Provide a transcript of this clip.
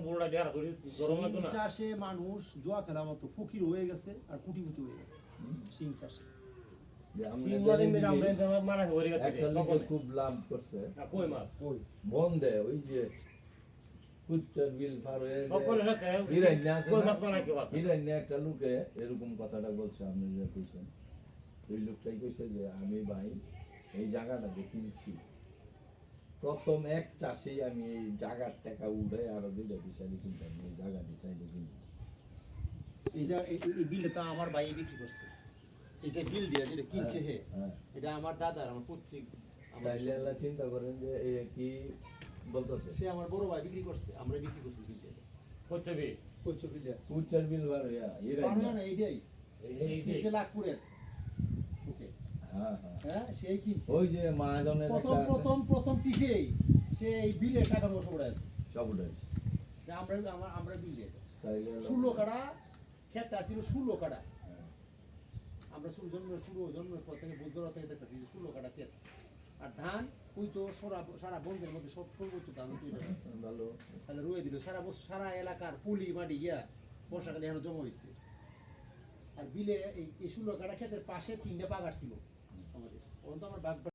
বড়টা দেয়া করি গরম লাগতো না চাষে মানুষ জোয়া খেলার মতো ফকির হয়ে গেছে আর কোটিপতি হয়ে গেছে সিং চাষে একটা লোকে খুব লাভ করছে কই মাছ কই বন্ধে ওই যে কুচ্চার বিল পার হয়ে সকলের সাথে হিরান্যা আছে কই না মাছ বানাই কেউ আছে হিরান্যা একটা লোকে এরকম কথাটা বলছে আপনি যে কইছেন ওই লোকটাই কইছে যে আমি ভাই এই জায়গাটাকে কিনছি প্রথম এক চাষেই আমি এই জায়গার টাকা উড়ে আরো দুইটা পিছানি কিনতাম এই জায়গা ডিসাইডে কিনতাম এই বিলটা তো আমার ভাই বিক্রি করছে এই যে বিল দিয়ে যেটা কিনছে হে এটা আমার দাদার আমার পৈতৃক তাইলে আল্লাহ চিন্তা করেন যে এই কি বলতেছে সে আমার বড় ভাই বিক্রি করছে আমরা বিক্রি করছি বিলটা কইতেবি কইছো বিলটা কুচ্চার বিল বার হইয়া পারো না এইটাই এই কিনছে লাখপুরের ওকে হ্যাঁ হ্যাঁ হ্যাঁ সেই কিনছে ওই যে মহাজনের একটা আছে প্রথম টিকেই সে এই বিলের টাকা বসে পড়ে আছে সব উঠে আমরা বিলে তাইলে 16 কাটা ক্ষেতটা ছিল 16 কাটা আমরা জন্মের পর থেকে বুঝতে থেকে দেখতেছি 16 কাটা ক্ষেত আর ধান ওই তো সারা বন্ধের মধ্যে সব সর্বোচ্চ ধান ভালো তাহলে রুয়ে দিল সারা বছর সারা এলাকার পলি মাটি গিয়া বর্ষাকালে এখন জমা হয়েছে আর বিলে এই 16 কাটা ক্ষেতের পাশে 3টা বাগান ছিল আমাদের ওখানে তো আমার বাগ